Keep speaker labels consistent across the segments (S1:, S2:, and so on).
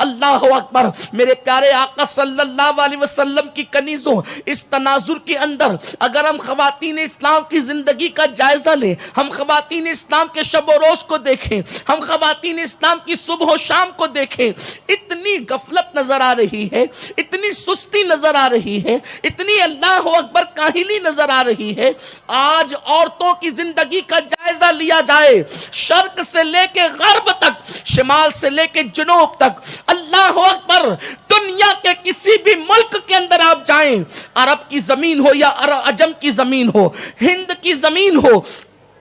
S1: اللہ اکبر، میرے پیارے آقا صلی اللہ علیہ وسلم کی کنیزوں، اس تناظر کے اندر اگر ہم خواتین اسلام کی زندگی کا جائزہ لیں، ہم خواتین اسلام کے شب و روز کو دیکھیں، ہم خواتین اسلام کی صبح و شام کو دیکھیں، اتنی غفلت نظر آ رہی ہے، اتنی سستی نظر آ رہی ہے، اتنی اللہ اکبر کاہلی نظر آ رہی ہے۔ آج عورتوں کی زندگی کا جائزہ لیا جائے، شرق سے لے کے غرب تک، شمال سے لے کے جنوب تک، اللہ اکبر، دنیا کے کسی بھی ملک کے اندر آپ جائیں، عرب کی زمین ہو یا عجم کی زمین ہو، ہند کی زمین ہو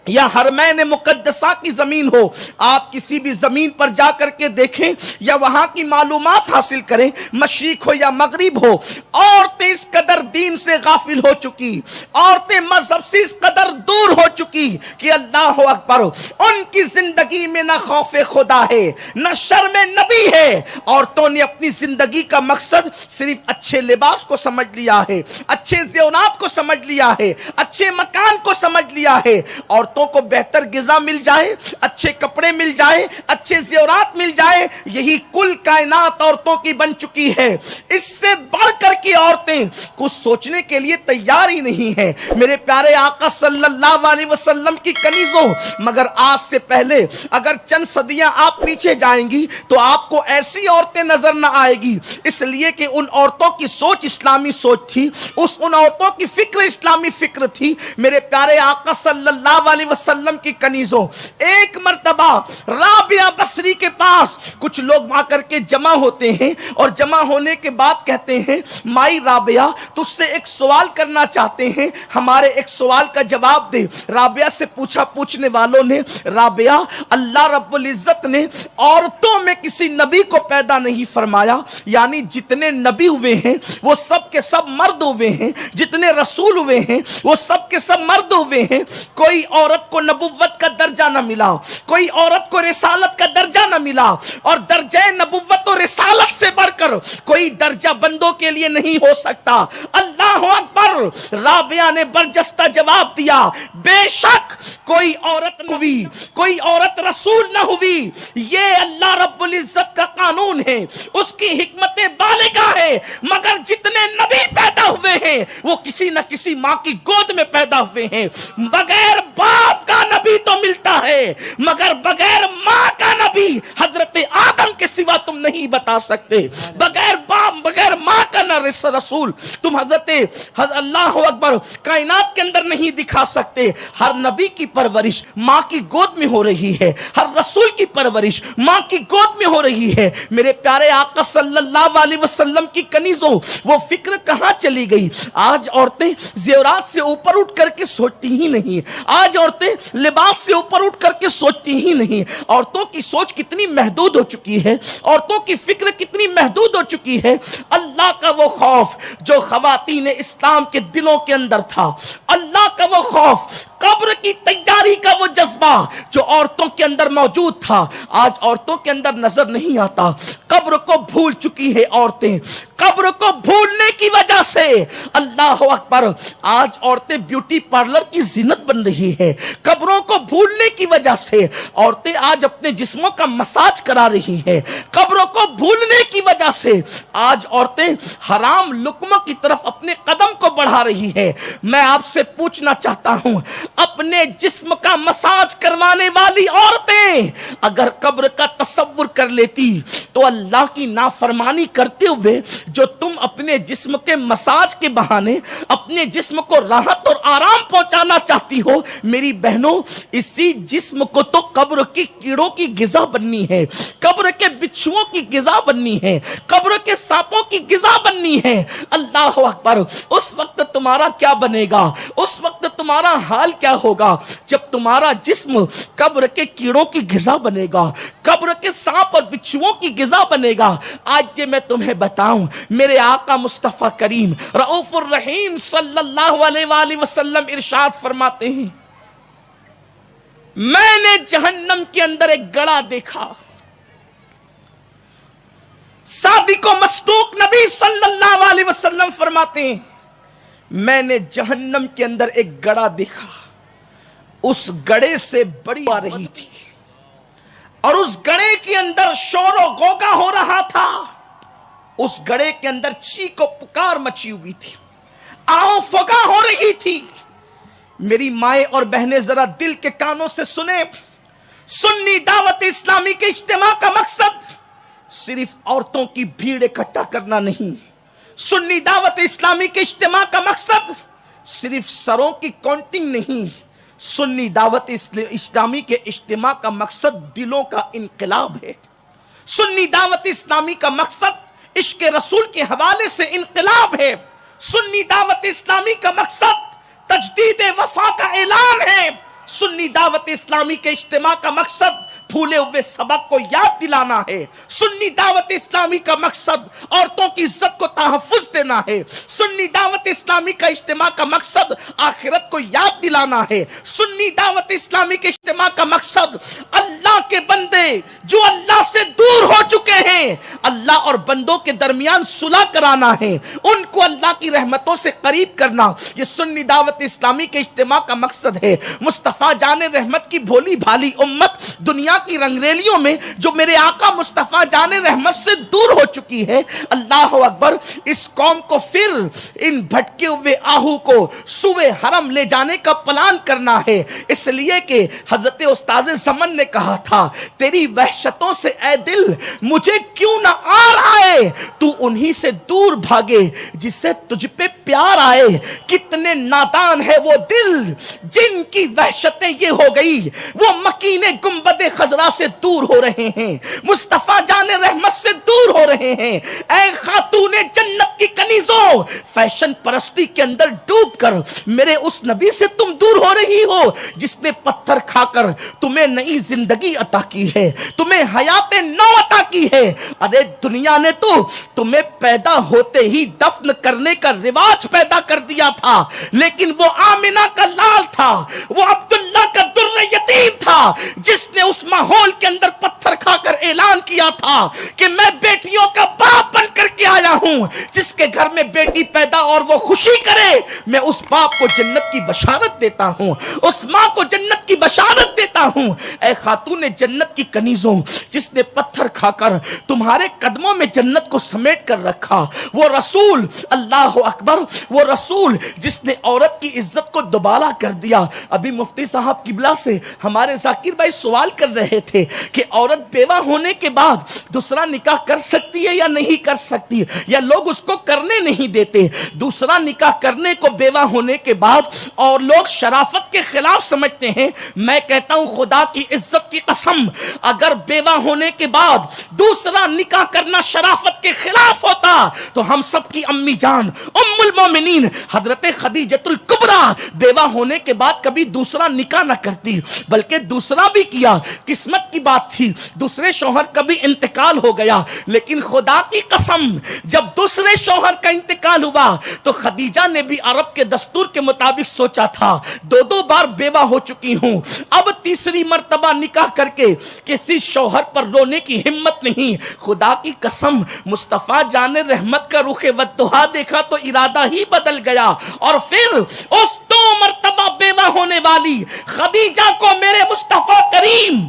S1: یا حرمین مقدسہ کی زمین ہو، آپ کسی بھی زمین پر جا کر کے دیکھیں یا وہاں کی معلومات حاصل کریں، مشرق ہو یا مغرب ہو، عورتیں اس قدر دین سے غافل ہو چکی، عورتیں مذہب سے اس قدر دور ہو چکی کہ اللہ اکبر، ان کی زندگی میں نہ خوف خدا ہے، نہ شرم نبی ہے۔ عورتوں نے اپنی زندگی کا مقصد صرف اچھے لباس کو سمجھ لیا ہے، اچھے زیورات کو سمجھ لیا ہے، اچھے مکان کو سمجھ لیا ہے۔ عورتوں کو بہتر غذا مل جائے، اچھے کپڑے مل جائے، اچھے زیورات مل جائے، یہی کل کائنات عورتوں کی بن چکی ہے۔ اس سے بڑھ کر کی عورتیں کچھ سوچنے کے لیے تیار ہی نہیں ہیں۔ میرے پیارے آقا صلی اللہ علیہ وسلم کی کنیزوں، مگر آج سے پہلے اگر چند صدیاں آپ پیچھے جائیں گی تو آپ کو ایسی عورتیں نظر نہ آئے گی، اس لیے کہ ان عورتوں کی سوچ اسلامی سوچ تھی، ان عورتوں کی فکر اسلامی فکر تھی۔ میرے پیارے آقا صلی اللہ علیہ وسلم کی کنیزوں، ایک مرتبہ رابعہ بصری کے پاس کچھ لوگ آ کر کے جمع ہوتے ہیں اور جمع ہونے کے بعد کہتے ہیں، مائی رابعہ، تجھ سے ایک سوال کرنا چاہتے ہیں، ہمارے ایک سوال کا جواب دے۔ رابعہ سے پوچھا پوچھنے والوں نے، رابعہ، اللہ رب العزت نے عورتوں میں کسی نبی کو پیدا نہیں فرمایا، یعنی جتنے نبی ہوئے ہیں وہ سب کے سب مرد ہوئے ہیں، جتنے رسول ہوئے ہیں وہ سب کے سب مرد ہوئے ہیں، کوئی عورت کو نبوت کا درجہ نہ ملا، کوئی عورت کو رسالت کا درجہ نہ ملا، اور درجہ نبوت و رسالت سے بڑھ کر کوئی درجہ بندوں کے لیے نہیں ہو سکتا۔ اللہ اکبر، رابعہ نے برجستہ جواب دیا، بے شک کوئی عورت نہ ہوئی، کوئی عورت رسول نہ ہوئی، یہ اللہ رب العزت کا قانون ہے، اس کی حکمت بالغہ ہے، مگر جتنے نبی پیدا ہوئے ہیں وہ کسی نہ کسی ماں کی گود میں پیدا ہوئے ہیں۔ بغیر باپ کا نبی تو ملتا ہے، مگر بغیر ماں کا نبی حضرت آدم کے سوا تم نہیں بتا سکتے۔ بغیر باپ بغیر ماں کا نہ رسول تم حضرت اللہ اکبر کائنات کے اندر نہیں دکھا سکتے۔ ہر نبی کی پرورش ماں کی گود میں ہو رہی ہے، ہر رسول کی پرورش ماں کی گود میں ہو رہی ہے۔ میرے پیارے آقا صلی اللہ علیہ وسلم کی کنیزوں، وہ فکر کہاں چلی گئی؟ آج عورتیں زیورات سے اوپر اٹھ کر کے سوچتی ہی نہیں، آج عورتیں لباس سے اوپر اٹھ کر کے سوچتی ہی نہیں۔ عورتوں کی سوچ کتنی محدود ہو چکی ہے، عورتوں کی فکر کتنی محدود ہو چکی ہے۔ اللہ کا وہ خوف جو خواتین اسلام کے دلوں کے اندر تھا، اللہ کا وہ خوف، قبر کی تیاری کا وہ جذبہ جو عورتوں کے اندر موجود تھا، آج عورتوں کے اندر نظر نہیں آتا۔ قبر کو بھول چکی ہے عورتیں، قبر کو بھولنے کی وجہ سے اللہ اکبر آج عورتیں بیوٹی پارلر کی زینت بن رہی ہے۔ قبروں کو بھولنے کی وجہ سے عورتیں آج اپنے جسموں کا مساج کرا رہی ہیں۔ قبروں کو بھولنے کی وجہ سے آج عورتیں حرام لقموں کی طرف اپنے قدم کو بڑھا رہی ہیں۔ میں آپ سے پوچھنا چاہتا ہوں، اپنے جسم کا مساج کروانے والی عورتیں اگر قبر کا تصور کر لیتی تو اللہ کی نافرمانی کرتے ہوئے جو تم اپنے جسم کے مساج کے بہانے اپنے جسم کو راحت اور آرام پہنچانا چاہتی ہو، میری بہنوں، اسی جسم کو تو قبر کی کیڑوں کی غذا بننی ہے، قبر کے بچھوؤں کی غذا بننی ہے، قبر کے سانپوں کی غذا بننی ہے۔ اللہ اکبر، اس وقت تمہارا کیا بنے گا؟ اس وقت تمہارا حال کیا ہوگا جب تمہارا جسم قبر کے کیڑوں کی غذا بنے گا، قبر کے سانپ اور بچھوؤں کی غذا بنے گا۔ آج یہ میں تمہیں بتاؤں، میرے آقا مصطفیٰ کریم رؤوف الرحیم صلی اللہ علیہ وآلہ وسلم ارشاد فرماتے ہیں، میں نے جہنم کے اندر ایک گڑھا دیکھا۔ صادق و مصدوق نبی صلی اللہ علیہ وسلم فرماتے ہیں، میں نے جہنم کے اندر ایک گڑھا دیکھا، اس گڑھے سے بڑی آ رہی تھی۔ اور اس گڑھے کے اندر شور و غوغا ہو رہا تھا. اس گڑھے کے اندر چیخ و پکار مچی ہوئی تھی, آہو فغاں ہو رہی تھی. میری مائیں اور بہنیں ذرا دل کے کانوں سے سنیں. سنی دعوت اسلامی کے اجتماع کا مقصد صرف عورتوں کی بھیڑ اکٹھا کرنا نہیں. سنی دعوت اسلامی کے اجتماع کا مقصد صرف سروں کی کاؤنٹنگ نہیں. سنی دعوت اسلامی کے اجتماع کا مقصد دلوں کا انقلاب ہے. سنی دعوت اسلامی کا مقصد عشق رسول کے حوالے سے انقلاب ہے. سنی دعوت اسلامی کا مقصد تجدید وفا کا اعلان ہے. سنی دعوت اسلامی کے اجتماع کا مقصد بھولے ہوئے سبق کو یاد دلانا ہے. سنی دعوت اسلامی کا مقصد عورتوں کی عزت کو تحفظ دینا ہے. سنی دعوت اسلامی کا اجتماع کا مقصد آخرت کو یاد دلانا ہے. سنی دعوت اسلامی کے اجتماع کا مقصد اللہ کے بندے جو اللہ سے دور ہو چکے ہیں, اللہ اور بندوں کے درمیان صلح کرانا ہے, ان کو اللہ کی رحمتوں سے قریب کرنا. یہ سنی دعوت اسلامی کے اجتماع کا مقصد ہے. مصطفیٰ جان رحمت کی بھولی بھالی امت دنیا کی رنگریلیوں میں جو میرے آقا مصطفیٰ جان رحمت سے دور ہو چکی ہے, اللہ اکبر, اس قوم کو پھر ان بھٹکے ہوئے آہو کو سوئے حرم لے جانے کا پلان کرنا ہے. اس لیے کہ حضرت استاذ زمن نے کہا تھا, تیری وحشتوں سے اے دل مجھے کیوں نہ آر آئے, تو انہی سے دور بھاگے جس سے تجھ پہ پیار آئے. کتنے نادان ہے وہ دل جن کی وحشتیں یہ ہو گئی, وہ مکین گنبد خضرا سے دور ہو رہے ہیں, مصطفیٰ جان رحمت سے دور ہو رہے ہیں. اے خاتون جنت کی کنیزوں, فیشن پرستی کے اندر ڈوب کر میرے اس نبی سے تم دور ہو رہی ہو جس نے پتھر کھا کر تمہیں نئی زندگی عطا کی ہے, تمہیں حیات نو عطا کی ہے. ارے دنیا نے تو تمہیں پیدا ہوتے ہی دفن کرنے کا رواج پیدا کر دیا تھا, لیکن وہ آمنہ کا لال تھا, وہ عبداللہ کا در یتیم تھا جس نے اس ماحول کے اندر پتھر کھا کر اعلان کیا تھا کہ میں بیٹیوں کا باپ بن کر کے آیا ہوں. جس کے گھر میں بیٹی پیدا اور وہ خوشی کرے, میں اس باپ کو جنت کی بشارت دیتا ہوں, اس ماں کو جنت کی بشارت دیتا ہوں. اے خاتون جنت کی کنیزوں, جس نے پتھر کھا کر تمہارے قدموں میں جنت کو سمیٹ کر رکھا, وہ رسول, اللہ اکبر, وہ رسول جس نے عورت کی عزت کو دوبالا کر دیا. ابھی مفتی صاحب قبلہ سے ہمارے ذاکر بھائی سوال کر رہے تھے کہ عورت بیوہ ہونے کے بعد دوسرا نکاح کر سکتی ہے یا نہیں کر سکتی, یا لوگ اس کو کرنے نہیں دیتے. دوسرا نکاح کرنے کو بیوہ ہونے کے بعد اور لوگ شرافت کے خلاف سمجھتے ہیں. میں کہتا ہوں خدا کی عزت کی قسم, اگر بیوہ ہونے کے بعد دوسرا نکاح کرنا شرافت کے خلاف ہوتا تو ہم سب کی امی جان ام المومنین حضرت خدیجۃ الکبریٰ بیوہ ہونے کے بعد کبھی دوسرا نکاح نہ کرتی, بلکہ دوسرا بھی کیا, قسمت کی بات تھی, دوسرے شوہر کا بھی انتقال ہو گیا. لیکن خدا کی قسم جب دوسرے شوہر کا انتقال ہوا تو خدیجہ نے بھی عرب کے دستور کے مطابق سوچا تھا, دو بار بیوہ ہو چکی ہوں, اب تیسری مرتبہ نکاح کر کے کسی شوہر پر رونے کی ہمت نہیں. خدا کی قسم مصطفیٰ جان رحمت کا رخ ودھا دیکھا تو ارادہ ہی بدل گیا, اور پھر اس 2 مرتبہ بیوہ ہونے والی خدیجہ کو میرے مصطفیٰ کریم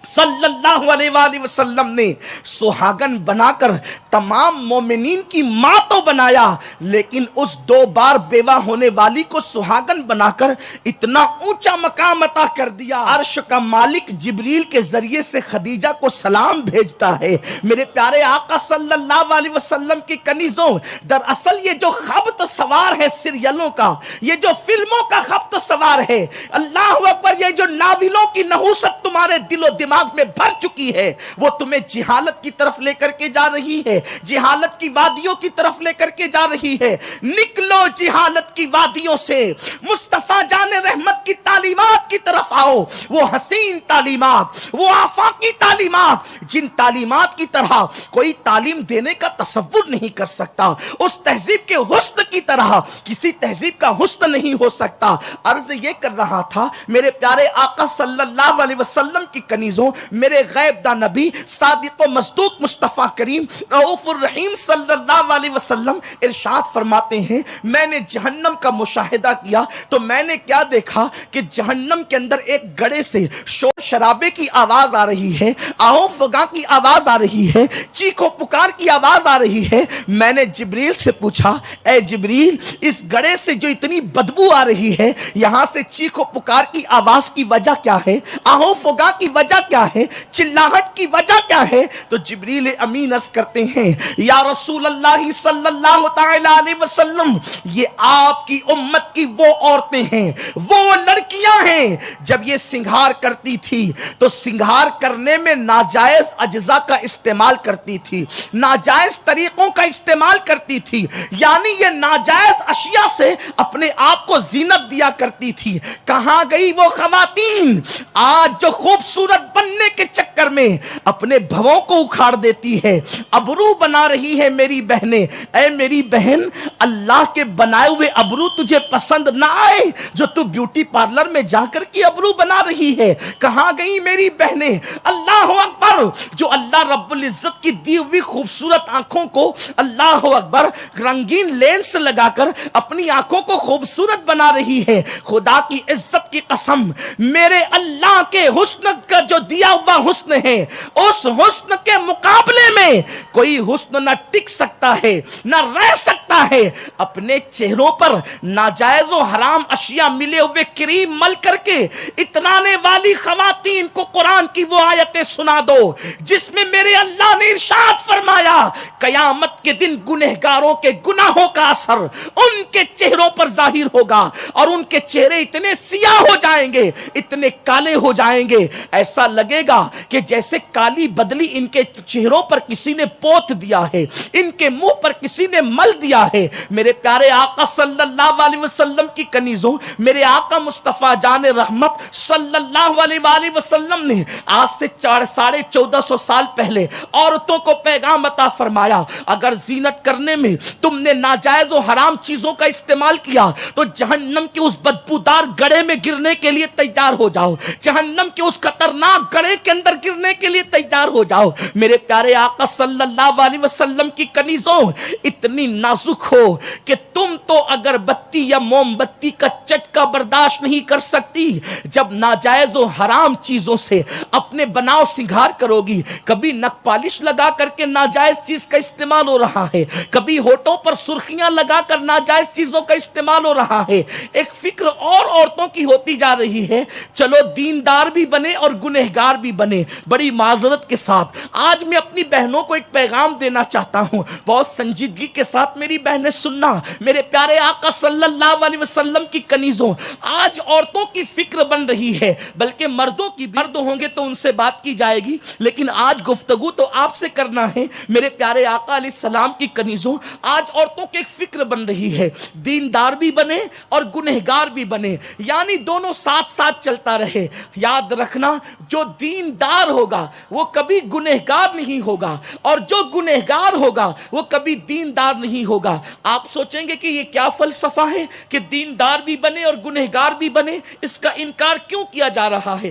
S1: صلی اللہ علیہ وآلہ وسلم نے سہاگن بنا کر تمام مومنین کی ماں تو بنایا, لیکن اس 2 بار بیوہ ہونے والی کو سہاگن بنا کر اتنا اونچا مقام عطا کر دیا. عرش کا مالک جبریل کے ذریعے سے خدیجہ کو سلام بھیجتا ہے. میرے پیارے آقا صلی اللہ علیہ وسلم کی کنیزوں, دراصل یہ جو خبط سوار ہے سیریلوں کا, یہ جو فلموں کا خبط سوار ہے, اللہ اکبر, یہ جو ناولوں کی نحوست تمہارے دل و دماغ میں بھر چکی ہے, وہ تمہیں جہالت کی طرف لے کر کے جا رہی ہے, جہالت کی وادیوں کی طرف لے کر کے جا رہی ہے. نکلو جہالت کی وادیوں سے, مصطفیٰ جان رحمت کی تعلیمات کی طرف آؤ, وہ حسین تعلیمات, وہ آفاقی تعلیمات جن تعلیمات کی طرح کوئی تعلیم دینے کا تصور نہیں کر سکتا, اس تہذیب کے حسن کی طرح کسی تہذیب کا حسن نہیں ہو سکتا. عرض یہ کر رہا تھا میرے پیارے آقا صلی اللہ علیہ وسلم کی کنیزوں, میرے غیب دا نبی صادق و مصدوق مصطفیٰ کریم رؤوف الرحیم صلی اللہ علیہ وسلم ارشاد فرماتے ہیں, میں نے جہنم کا مشاہدہ کیا تو میں نے کیا دیکھا کہ جہنم کے اندر ایک گڑھے سے شور شرابے کی آواز آ رہی ہے، آہو فغاں کی آواز آ رہی ہے، چیخو پکار کی آواز آ رہی ہے۔ میں نے جبریل سے پوچھا، اے جبریل، اس گڑھے سے جو اتنی بدبو آ رہی ہے، یہاں سے چیخو پکار کی آواز کی وجہ کیا ہے؟ آہو فغاں کی وجہ کیا ہے؟ چلاہٹ کی وجہ کیا ہے؟ تو جبریل امین عرض کرتے ہیں، یا رسول اللہ صلی اللہ تعالی علیہ وسلم، یہ آپ کی امت کی وہ عورتیں ہیں، وہ لڑکیاں ہیں، جب یہ سنگھار کرتی تھی تو سنگھار کرنے میں ناجائز اجزاء کا استعمال کرتی تھی، ناجائز طریقوں کا استعمال کرتی تھی، یعنی یہ ناجائز اشیاء سے اپنے آپ کو زینت دیا کرتی تھی۔ کہاں گئی وہ خواتین آج جو خوبصورت بننے کے چکر میں اپنے بھووں کو اکھاڑ دیتی ہے، ابرو بنا رہی ہے میری بہنیں؟ اے میری بہن، اللہ کے بنائے ہوئے ابرو تجھے پسند نہ آئے جو تو بیوٹی پارلر میں جا کر کے ابرو بنا رہی ہے؟ کہاں گئی میری بہنیں؟ اللہ اکبر، جو اللہ رب العزت کی دی ہوئی خوبصورت آنکھوں کو اللہ اکبر رنگین لینس لگا کر اپنی آنکھوں کو خوبصورت بنا رہی ہے۔ خدا کی عزت کی قسم، میرے اللہ کے حسن کا جو دیا ہوا حسن ہے، اس حسن کے مقابلے میں کوئی حسن نہ ٹک سکتا ہے، نہ رہ سکتا ہے۔ اپنے چہروں پر ناجائز و حرام اشیاء ملے ہوئے کریم مل کر کے اتنانے والی خواتین کو قرآن کی وہ آیتیں سنا دو جس میں میرے اللہ نے ارشاد فرمایا، قیامت کے دن گنہگاروں کے گناہوں کا اثر ان کے چہروں پر ظاہر ہوگا، اور ان کے چہرے اتنے سیاہ ہو جائیں گے، اتنے کالے ہو جائیں گے، ایسا لگے گا کہ جیسے کالی بدلی ان کے چہروں پر کسی نے پوت دیا ہے، ان کے منہ پر کسی نے مل دیا ہے۔ میرے پیارے آقا صلی اللہ علیہ وسلم کی کنیزوں، میرے آقا مصطفیٰ جان رحمت صلی اللہ علیہ وآلہ وسلم نے آج سے 1450 سال پہلے عورتوں کو پیغام عطا فرمایا، اگر زینت کرنے میں تم نے ناجائز و حرام چیزوں کا استعمال کیا تو جہنم کے اس بدبودار گڑھے میں گرنے کے لیے تیار ہو جاؤ، جہنم کے اس خطرناک گڑھے کے اندر گرنے کے لیے تیار ہو جاؤ۔ میرے پیارے آقا صلی اللہ علیہ وسلم کی کنیزوں اتنی نازک ہو کہ تم تو اگر بتی یا موم بتی کا چٹکا برداشت نہیں کر سکتی، جب ناجائز و حرام چیزوں سے اپنے بناؤ سنگھار کرو گی، کبھی نک پالش لگا کر کے ناجائز چیز کا استعمال ہو رہا ہے، کبھی ہونٹوں پر سرخیاں لگا کر ناجائز چیزوں کا استعمال ہو رہا ہے، ایک فکر اور عورتوں کی ہوتی جا رہی ہے، چلو دیندار بھی بنے اور گنہگار بھی بنے۔ بڑی معذرت کے ساتھ آج میں اپنی بہنوں کو ایک پیغام دینا چاہتا ہوں، بہت سنجیدگی کے ساتھ میری بہنیں سننا۔ میرے پیارے آقا صلی اللہ علیہ وسلم کی کنیزوں، آج عورتوں کی فکر بن رہی ہے، بلکہ مردوں کی، مرد ہوں گے تو ان سے بات کی جائے گی، لیکن آج گفتگو تو آپ سے کرنا ہے۔ میرے پیارے آقا علیہ السلام کی کنیزوں، آج عورتوں کی ایک فکر بن رہی ہے، دیندار بھی بنے اور گنہگار بھی بنے، یعنی دونوں ساتھ ساتھ چلتا رہے۔ یاد رکھنا، جو دیندار ہوگا وہ کبھی گنہگار نہیں ہوگا، اور جو گنہگار ہوگا وہ کبھی دیندار نہیں ہوگا۔ آپ سوچیں گے کہ یہ کیا فلسفہ ہے کہ دیندار بھی بنے اور گنہگار بھی بنے، اس کا انکار کیوں کیا جا رہا ہے؟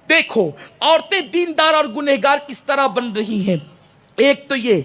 S1: دیکھو، عورتیں دیندار اور گنہگار کس طرح بن رہی ہیں۔ ایک تو یہ،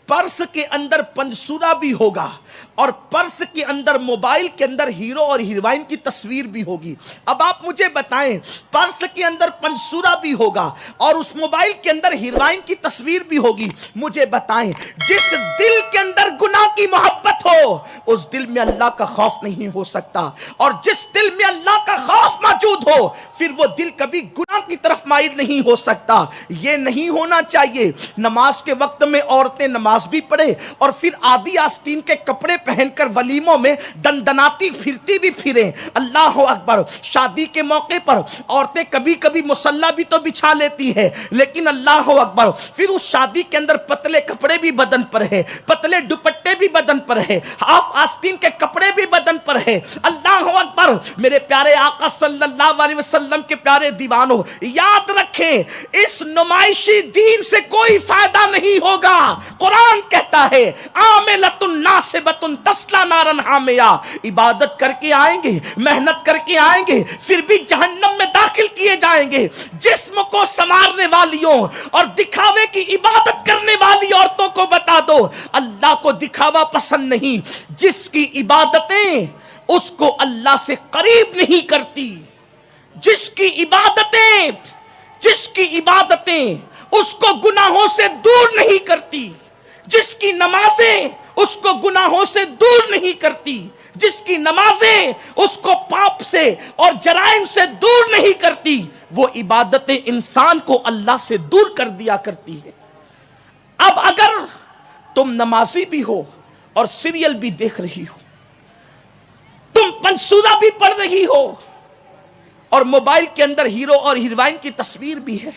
S1: پرس کے اندر پنسورا بھی ہوگا، اور پرس کے اندر، موبائل کے اندر ہیرو اور ہیروئن کی تصویر بھی ہوگی۔ اب آپ مجھے بتائیں، پرس کے اندر پنسورا بھی ہوگا اور اس موبائل کے اندر ہیروئن کی تصویر بھی ہوگی، مجھے بتائیں، جس دل کے اندر گناہ کی محبت ہو اس دل میں اللہ کا خوف نہیں ہو سکتا، اور جس دل میں اللہ کا خوف موجود ہو پھر وہ دل کبھی گناہ کی طرف مائل نہیں ہو سکتا۔ یہ نہیں ہونا چاہیے۔ نماز کے وقت میں عورتیں نماز بھی پڑھے اور پھر آدھی آستین کے کپڑے پہن کر ولیموں میں دندناتی پھرتی بھی پھریں۔ اللہ اکبر، شادی کے موقع پر عورتیں کبھی کبھی مصلی بھی تو بچھا لیتی ہے، لیکن اللہ اکبر پھر اس شادی کے اندر پتلے کپڑے بھی بدن پر ہے، پتلے دوپٹے بھی بدن پر ہے، ہاف آستین کے کپڑے بھی بدن پر ہے۔ اللہ اکبر، میرے پیارے آقا صلی اللہ علیہ وسلم کے پیارے دیوانوں، یاد رکھیں، اس نمائشی دین سے کوئی فائدہ نہیں ہوگا۔ قرآن کہتا ہے، عاملۃ ناصبۃ تسلا نارن حامیہ، عبادت کر کے آئیں گے، محنت کر کے آئیں گے، پھر بھی جہنم میں داخل کیے جائیں گے۔ جسم کو سنوارنے والیوں اور دکھاوے کی عبادت کرنے والی عورتوں کو بتا دو، اللہ کو دکھاوا پسند نہیں، جس کی عبادتیں اس کو اللہ سے قریب نہیں کرتی، جس کی عبادتیں عبادتیں اس کو گناہوں سے دور نہیں کرتی، جس کی نمازیں اس کو گناہوں سے دور نہیں کرتی، جس کی نمازیں اس کو پاپ سے اور جرائم سے دور نہیں کرتی، وہ عبادتیں انسان کو اللہ سے دور کر دیا کرتی ہے۔ اب اگر تم نمازی بھی ہو اور سیریل بھی دیکھ رہی ہو، تم منصورہ بھی پڑھ رہی ہو اور موبائل کے اندر ہیرو اور ہیروئن کی تصویر بھی ہے،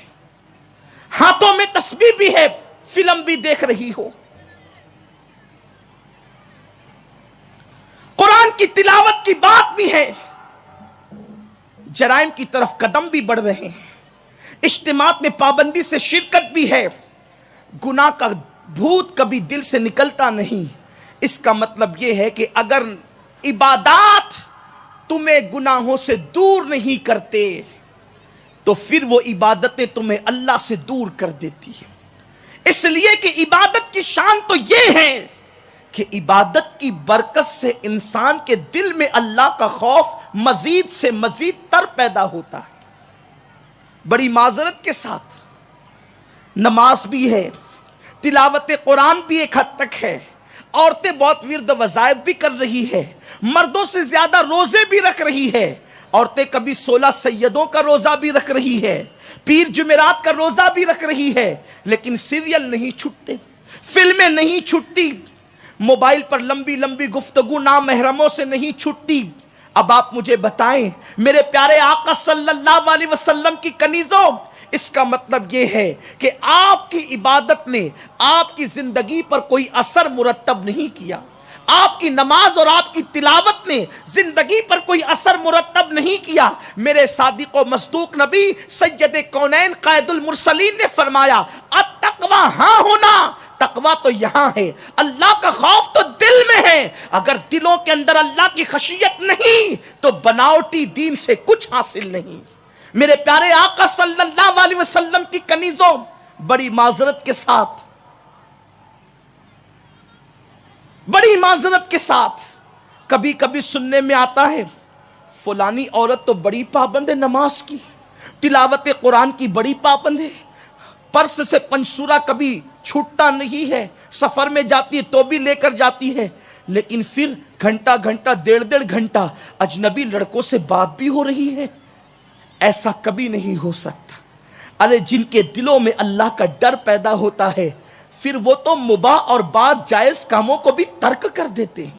S1: ہاتھوں میں تسبیح بھی ہے، فلم بھی دیکھ رہی ہو، قرآن کی تلاوت کی بات بھی ہے، جرائم کی طرف قدم بھی بڑھ رہے ہیں، اجتماعات میں پابندی سے شرکت بھی ہے، گناہ کا بھوت کبھی دل سے نکلتا نہیں۔ اس کا مطلب یہ ہے کہ اگر عبادات تمہیں گناہوں سے دور نہیں کرتے تو پھر وہ عبادتیں تمہیں اللہ سے دور کر دیتی ہیں۔ اس لیے کہ عبادت کی شان تو یہ ہے کہ عبادت کی برکت سے انسان کے دل میں اللہ کا خوف مزید سے مزید تر پیدا ہوتا ہے۔ بڑی معذرت کے ساتھ نماز بھی ہے، تلاوت قرآن بھی ایک حد تک ہے، عورتیں بہت ورد وظائف بھی کر رہی ہے، مردوں سے زیادہ روزے بھی رکھ رہی ہے، عورتیں کبھی 16 سیدوں کا روزہ بھی رکھ رہی ہے، پیر جمعرات کا روزہ بھی رکھ رہی ہے، لیکن سیریل نہیں چھٹتے، فلمیں نہیں چھٹتی، موبائل پر لمبی لمبی گفتگو نامحرموں سے نہیں چھٹتی۔ اب آپ مجھے بتائیں میرے پیارے آقا صلی اللہ علیہ وسلم کی کنیزوں، اس کا مطلب یہ ہے کہ آپ کی عبادت نے آپ کی زندگی پر کوئی اثر مرتب نہیں کیا، آپ کی نماز اور آپ کی تلاوت نے زندگی پر کوئی اثر مرتب نہیں کیا۔ میرے صادق و مصدوق نبی سید کونین قائد المرسلین نے فرمایا التقوی ہاں ہونا، تقوی تو یہاں ہے، اللہ کا خوف تو دل میں ہے۔ اگر دلوں کے اندر اللہ کی خشیت نہیں تو بناوٹی دین سے کچھ حاصل نہیں۔ میرے پیارے آقا صلی اللہ علیہ وسلم کی کنیزوں، بڑی معذرت کے ساتھ کبھی کبھی سننے میں آتا ہے فلانی عورت تو بڑی پابند ہے نماز کی، تلاوت قرآن کی بڑی پابند ہے، پرس سے پنسورا کبھی چھوٹتا نہیں ہے، سفر میں جاتی ہے تو بھی لے کر جاتی ہے، لیکن پھر گھنٹہ گھنٹہ 1.5 گھنٹہ اجنبی لڑکوں سے بات بھی ہو رہی ہے۔ ایسا کبھی نہیں ہو سکتا۔ ارے جن کے دلوں میں اللہ کا ڈر پیدا ہوتا ہے پھر وہ تو مباح اور بعض جائز کاموں کو بھی ترک کر دیتے ہیں۔